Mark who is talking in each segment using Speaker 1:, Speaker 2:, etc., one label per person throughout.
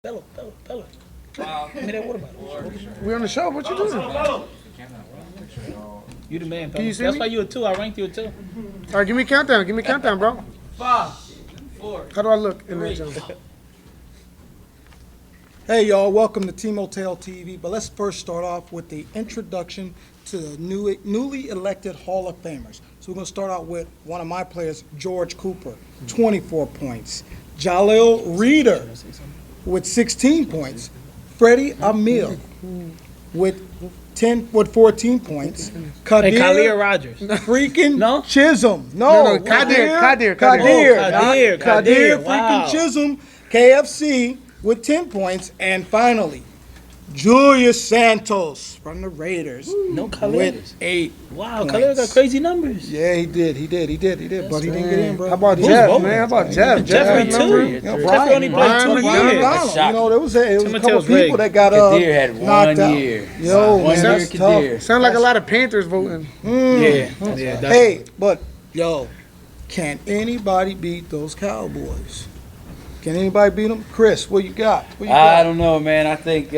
Speaker 1: Bella. Give me that water bottle.
Speaker 2: We on the show. What you doing?
Speaker 1: You the man,
Speaker 2: Can you see
Speaker 1: That's
Speaker 2: me?
Speaker 1: why you a 2. I ranked you a 2.
Speaker 2: All right, give me a countdown. Give me a countdown, bro.
Speaker 3: 5, 4.
Speaker 2: How do I look in that jump?
Speaker 4: Hey y'all, welcome to Timoteo TV. But let's first start off with the introduction to the newly elected Hall of Famers. So we're going to start out with one of my players, George Cooper, 24 points. Jaleel Reeder with 16 points. Freddie Amil with 14 points.
Speaker 1: And Khalil Rogers.
Speaker 4: Freaking
Speaker 1: No?
Speaker 4: Chisholm.
Speaker 2: No, Kadir.
Speaker 4: Kadir
Speaker 1: Wow.
Speaker 4: freaking Chisholm, KFC with 10 points. And finally, Julius Santos from the Raiders
Speaker 1: No Khalil.
Speaker 4: with 8
Speaker 1: Wow,
Speaker 4: points.
Speaker 1: Khalil got crazy numbers.
Speaker 4: Yeah, he did. But he didn't get in, bro.
Speaker 2: How about
Speaker 1: Who's
Speaker 2: Jeff,
Speaker 1: voting?
Speaker 2: man? How about Jeff?
Speaker 1: Jeffrey
Speaker 2: had
Speaker 1: too.
Speaker 2: number?
Speaker 4: You know,
Speaker 1: Jeffrey only played
Speaker 2: Brian
Speaker 1: 2
Speaker 2: McDonald.
Speaker 1: years.
Speaker 4: McDonald. You know, there was a couple
Speaker 1: Timotheo's
Speaker 4: people
Speaker 1: great.
Speaker 4: that got
Speaker 3: Kadir had
Speaker 4: knocked
Speaker 3: 1
Speaker 4: out.
Speaker 3: year.
Speaker 4: Yo,
Speaker 3: 1
Speaker 4: man,
Speaker 3: year
Speaker 4: that's
Speaker 3: Kadir.
Speaker 4: tough.
Speaker 2: Sound like a lot of Panthers voting.
Speaker 1: Yeah.
Speaker 4: Hey, but yo, can anybody beat those Cowboys? Can anybody beat them? Chris, what you got?
Speaker 3: I don't know, man. I think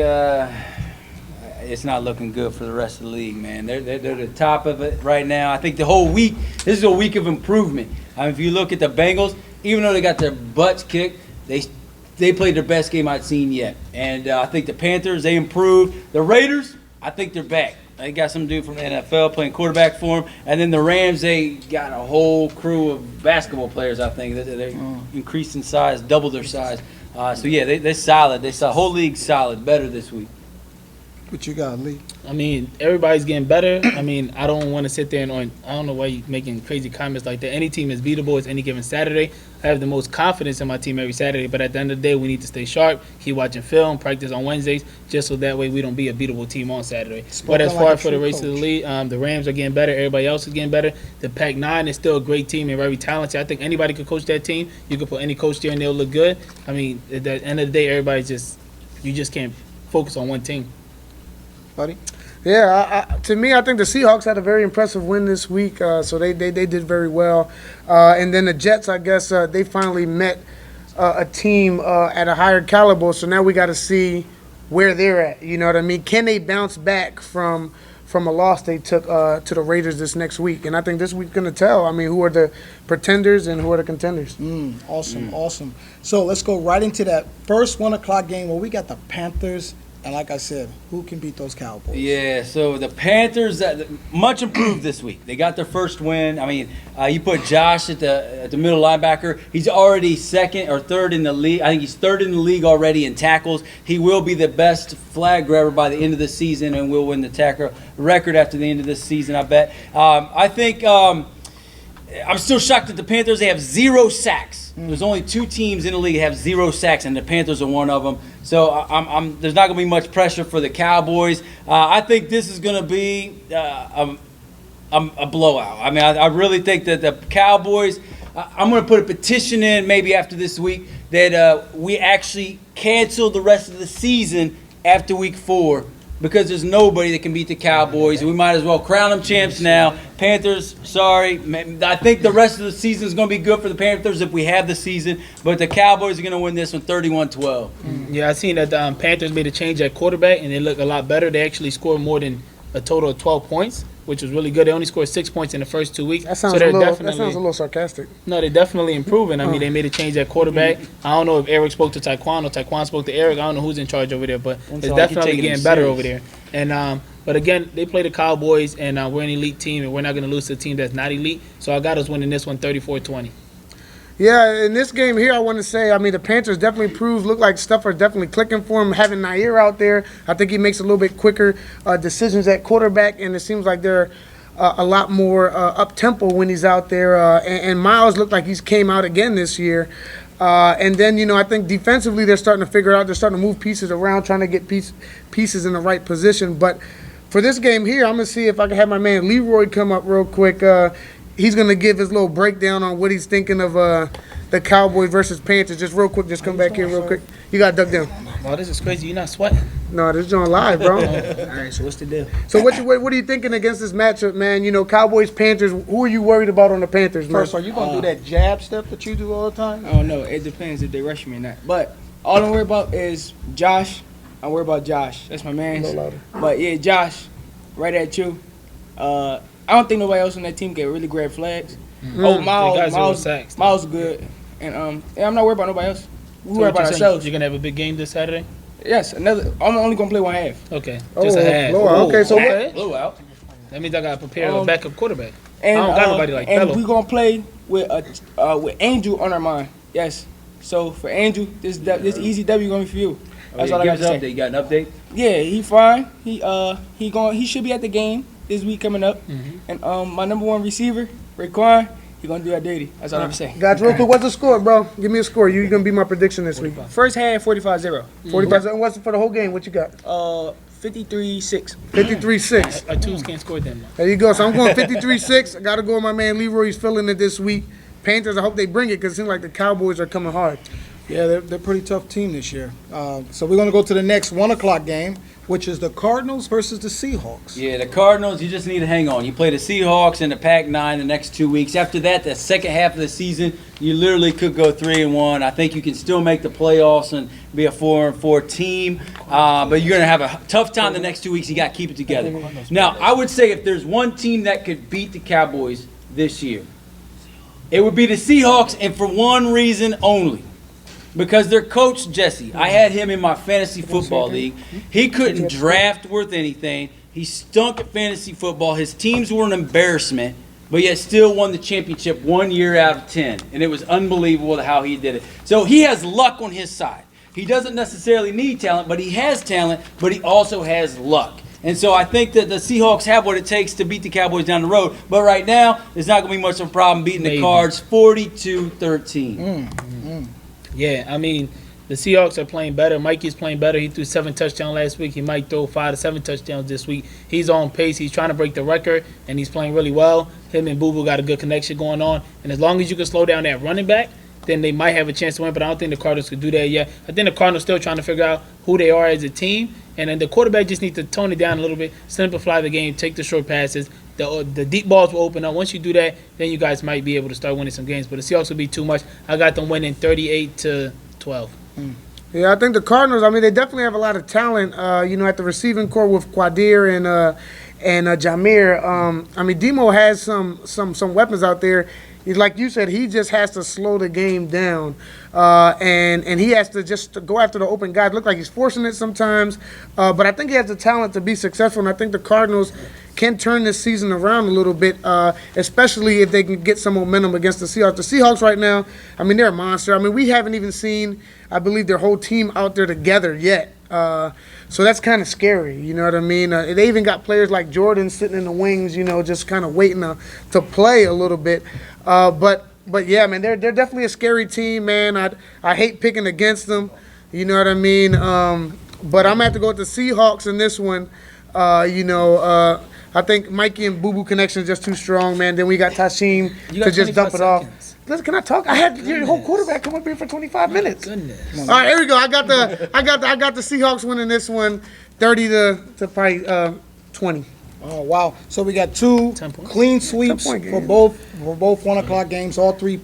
Speaker 3: it's not looking good for the rest of the league, man. They're the top of it right now. I think the whole week, this is a week of improvement. I mean, if you look at the Bengals, even though they got their butts kicked, they played their best game I've seen yet. And I think the Panthers, they improved. The Raiders, I think they're back. They got some dude from the NFL playing quarterback for them. And then the Rams, they got a whole crew of basketball players, I think. They increased in size, doubled their size. So, yeah, they're solid. Whole league's solid, better this week.
Speaker 4: What you got, Lee?
Speaker 1: I mean, everybody's getting better. I mean, I don't want to sit there and I don't know why you're making crazy comments like that. Any team is beatable. It's any given Saturday. I have the most confidence in my team every Saturday, but at the end of the day, we need to stay sharp, keep watching film, practice on Wednesdays, just so that way we don't be a beatable team on Saturday. But as far as for the rest of the league, the Rams are getting better. Everybody else is getting better. The Pac-9 is still a great team and very talented. I think anybody could coach that team. You could put any coach there and they'll look good. I mean, at the end of the day, you just can't focus on one team.
Speaker 4: Buddy?
Speaker 2: Yeah, to me, I think the Seahawks had a very impressive win this week, so they did very well. And then the Jets, I guess, they finally met a team at a higher caliber, so now we got to see where they're at. You know what I mean? Can they bounce back from a loss they took to the Raiders this next week? And I think this week's going to tell, I mean, who are the pretenders and who are the contenders.
Speaker 4: Awesome. So let's go right into that first 1 o'clock game where we got the Panthers. And like I said, who can beat those Cowboys?
Speaker 3: Yeah, so the Panthers, much improved this week. They got their first win. I mean, you put Josh at the middle linebacker. He's already second or third in the league. I think he's third in the league already in tackles. He will be the best flag grabber by the end of the season and will win the tackle record after the end of this season, I bet. I think I'm still shocked that the Panthers, they have 0 sacks. There's only 2 teams in the league that have 0 sacks, and the Panthers are one of them. So there's not going to be much pressure for the Cowboys. I think this is going to be a blowout. I mean, I really think that the Cowboys, I'm going to put a petition in maybe after this week that we actually cancel the rest of the season after week 4. Because there's nobody that can beat the Cowboys. We might as well crown them champs now. Panthers, sorry. I think the rest of the season is going to be good for the Panthers if we have the season. But the Cowboys are going to win this one 31-12.
Speaker 1: Yeah, I seen that the Panthers made a change at quarterback, and they look a lot better. They actually scored more than a total of 12 points, which was really good. They only scored 6 points in the first 2 weeks.
Speaker 2: That sounds a little sarcastic.
Speaker 1: No, they're definitely improving. I mean, they made a change at quarterback. I don't know if Eric spoke to Taekwon or Taekwon spoke to Eric. I don't know who's in charge over there, but it's definitely getting better over there. And but again, they play the Cowboys, and we're an elite team, and we're not going to lose to a team that's not elite. So I got us winning this one 34-20.
Speaker 2: Yeah, in this game here, I want to say, I mean, the Panthers definitely improved. Look like stuff are definitely clicking for him. Having Nair out there, I think he makes a little bit quicker decisions at quarterback, and it seems like they're a lot more up-tempo when he's out there. And Miles looked like he's came out again this year. And then, you know, I think defensively they're starting to figure out, they're starting to move pieces around, trying to get pieces in the right position. But for this game here, I'm going to see if I can have my man Leroy come up real quick. He's going to give his little breakdown on what he's thinking of the Cowboys versus Panthers. Just real quick, just come back here real quick. You got to duck down.
Speaker 1: Wow, this is crazy. You're not sweating.
Speaker 2: No, this is on live, bro.
Speaker 1: All right, so what's the deal?
Speaker 2: So what are you thinking against this matchup, man? You know, Cowboys, Panthers. Who are you worried about on the Panthers, man?
Speaker 4: First, are you going to do that jab step that you do all the time?
Speaker 5: I don't know. It depends if they rush me or not. But All I'm worried about is Josh. I worry about Josh. That's my man.
Speaker 2: A little louder.
Speaker 5: But yeah, Josh, right at you. I don't think nobody else on that team can really grab flags. Oh,
Speaker 1: They got zero
Speaker 5: Miles,
Speaker 1: sacks.
Speaker 5: Miles good. And yeah, I'm not worried about nobody else. We
Speaker 1: So
Speaker 5: worry
Speaker 1: what
Speaker 5: about
Speaker 1: you saying,
Speaker 5: ourselves.
Speaker 1: You're gonna have a big game this Saturday.
Speaker 5: Yes, I'm only gonna play one half.
Speaker 1: Okay,
Speaker 2: Oh,
Speaker 1: just a half.
Speaker 2: blowout. Okay, so
Speaker 1: okay.
Speaker 3: Blowout.
Speaker 1: That means I gotta prepare a backup quarterback.
Speaker 5: And,
Speaker 1: I don't got nobody like
Speaker 5: and
Speaker 1: Fellow.
Speaker 5: we gonna play with Angel on our mind. Yes. So for Angel, this easy W gonna be for you. That's all I got to say.
Speaker 3: You got an update?
Speaker 5: Yeah, he fine. He should be at the game this week coming up. And my number one receiver, Raekwon, he gonna do that dirty. That's all I have to say.
Speaker 2: Guys, real quick, what's the score, bro? Give me a score. You're going to be my prediction this week.
Speaker 5: First half 45-0.
Speaker 2: 45. And what's it for the whole game? What you got?
Speaker 5: 53-6.
Speaker 2: 53-6.
Speaker 1: Our twos can't score that much.
Speaker 2: There you go. So I'm going 53-6. I got to go with my man Leroy. He's feeling it this week. Panthers, I hope they bring it because it seems like the Cowboys are coming hard.
Speaker 4: Yeah, they're a pretty tough team this year. So we're going to go to the next 1 o'clock game, which is the Cardinals versus the Seahawks.
Speaker 3: Yeah, the Cardinals, you just need to hang on. You play the Seahawks and the Pac-9 the next 2 weeks. After that, the second half of the season, you literally could go 3-1. I think you can still make the playoffs and be a 4-4 team. But you're going to have a tough time the next 2 weeks. You got to keep it together. Now, I would say if there's one team that could beat the Cowboys this year, it would be the Seahawks, and for one reason only. Because their coach, Jesse, I had him in my fantasy football league. He couldn't draft worth anything. He stunk at fantasy football. His teams were an embarrassment, but yet still won the championship 1 year out of 10. And it was unbelievable how he did it. So he has luck on his side. He doesn't necessarily need talent, but he has talent, but he also has luck. And so I think that the Seahawks have what it takes to beat the Cowboys down the road. But right now, it's not going to be much of a problem beating the Cards 42-13.
Speaker 1: Yeah, I mean, the Seahawks are playing better. Mikey's playing better. He threw 7 touchdowns last week. He might throw 5 to 7 touchdowns this week. He's on pace. He's trying to break the record, and he's playing really well. Him and Boo Boo got a good connection going on. And as long as you can slow down that running back, then they might have a chance to win. But I don't think the Cardinals could do that yet. I think the Cardinals still trying to figure out who they are as a team. And then the quarterback just needs to tone it down a little bit, simplify the game, take the short passes. The deep balls will open up. Once you do that, then you guys might be able to start winning some games. But the Seahawks will be too much. I got them winning 38-12.
Speaker 2: Yeah, I think the Cardinals, I mean, they definitely have a lot of talent, at the receiving core with Quadir and Jameer. I mean, Demo has some weapons out there. Like you said, he just has to slow the game down, and he has to just go after the open guys. Look like he's forcing it sometimes, but I think he has the talent to be successful, and I think the Cardinals can turn this season around a little bit, especially if they can get some momentum against the Seahawks. The Seahawks right now, I mean, they're a monster. I mean, we haven't even seen, I believe, their whole team out there together yet. So that's kind of scary, you know what I mean? They even got players like Jordan sitting in the wings, just kind of waiting to play a little bit. But yeah, man, they're definitely a scary team, man. I hate picking against them, you know what I mean? But I'm going to have to go with the Seahawks in this one. I think Mikey and Boo Boo connection is just too strong, man. Then we got Tashim to just dump it off. Listen, can I talk? I had your whole quarterback come up here for 25 minutes.
Speaker 1: Goodness.
Speaker 2: All right, here we go. I got the Seahawks winning this one, 30 to probably 20.
Speaker 4: Oh wow! So we got 2
Speaker 1: 10 points.
Speaker 4: clean sweeps
Speaker 2: 10-point
Speaker 4: for
Speaker 2: game.
Speaker 4: both 1 o'clock games. All three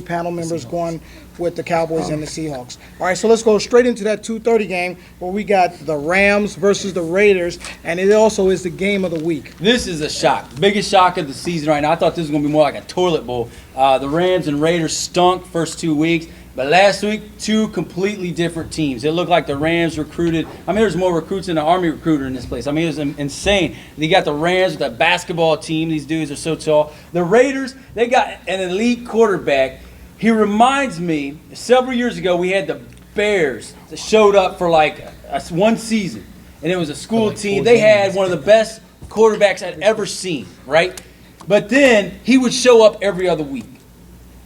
Speaker 4: panel members going with the Cowboys and the Seahawks. All right, so let's go straight into that 2:30 game where we got the Rams versus the Raiders, and it also is the game of the week.
Speaker 3: This is a shock. The biggest shock of the season right now. I thought this was going to be more like a toilet bowl. The Rams and Raiders stunk first 2 weeks. But last week, 2 completely different teams. It looked like the Rams recruited. I mean, there's more recruits than the Army recruiter in this place. I mean, it was insane. You got the Rams with a basketball team. These dudes are so tall. The Raiders, they got an elite quarterback. He reminds me, several years ago, we had the Bears that showed up for like one season. And it was a school team. They had one of the best quarterbacks I'd ever seen, right? But then he would show up every other week.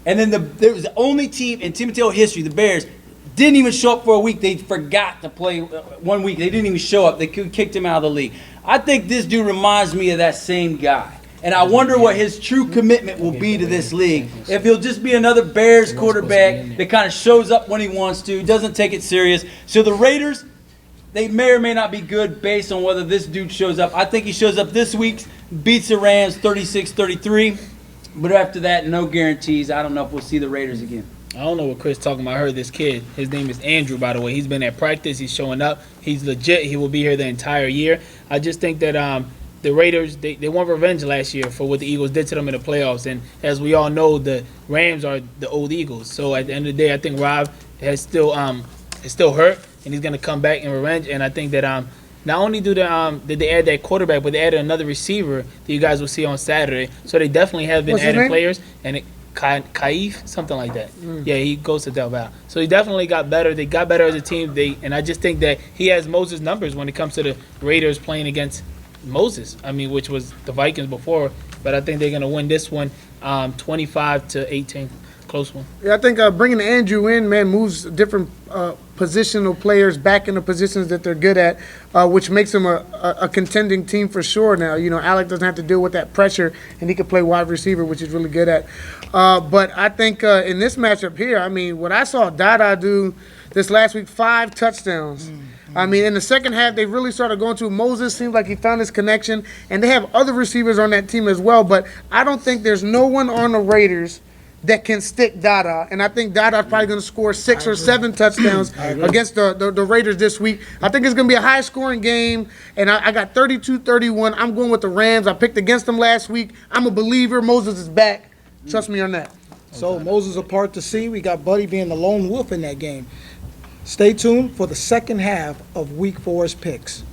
Speaker 3: And then there was the only team in Timoteo history, the Bears, didn't even show up for a week. They forgot to play 1 week. They didn't even show up. They kicked him out of the league. I think this dude reminds me of that same guy. And I wonder what his true commitment will be to this league. If he'll just be another Bears quarterback that kind of shows up when he wants to, doesn't take it serious. So the Raiders, they may or may not be good based on whether this dude shows up. I think he shows up this week, beats the Rams 36-33. But after that, no guarantees. I don't know if we'll see the Raiders again.
Speaker 1: I don't know what Chris talking about. I heard this kid. His name is Andrew, by the way. He's been at practice. He's showing up. He's legit. He will be here the entire year. I just think that the Raiders, they want revenge last year for what the Eagles did to them in the playoffs. And as we all know, the Rams are the old Eagles. So at the end of the day, I think Rob is still hurt, and he's going to come back in revenge. And I think that not only did they add that quarterback, but they added another receiver that you guys will see on Saturday. So they definitely have been
Speaker 2: What's his
Speaker 1: adding
Speaker 2: name?
Speaker 1: players. And Kaif, something like that. Yeah, he goes to Del Valle. So he definitely got better. They got better as a team. And I just think that he has Moses' numbers when it comes to the Raiders playing against Moses. I mean, which was the Vikings before. But I think they're going to win this one 25-18. Close one.
Speaker 2: Yeah, I think bringing Andrew in, man, moves different positional players back into positions that they're good at, which makes them a contending team for sure now. You know, Alec doesn't have to deal with that pressure, and he can play wide receiver, which he's really good at. But I think in this matchup here, I mean, what I saw Dada do this last week, 5 touchdowns. I mean, in the second half, they really started going to Moses. Seems like he found his connection, and they have other receivers on that team as well. But I don't think there's no one on the Raiders that can stick Dada. And I think Dada's probably going to score 6 or 7 touchdowns against the Raiders this week. I think it's going to be a high-scoring game, and I got 32-31. I'm going with the Rams. I picked against them last week. I'm a believer. Moses is back. Trust me on that.
Speaker 4: So Moses a part to see. We got Buddy being the lone wolf in that game. Stay tuned for the second half of Week 4's picks.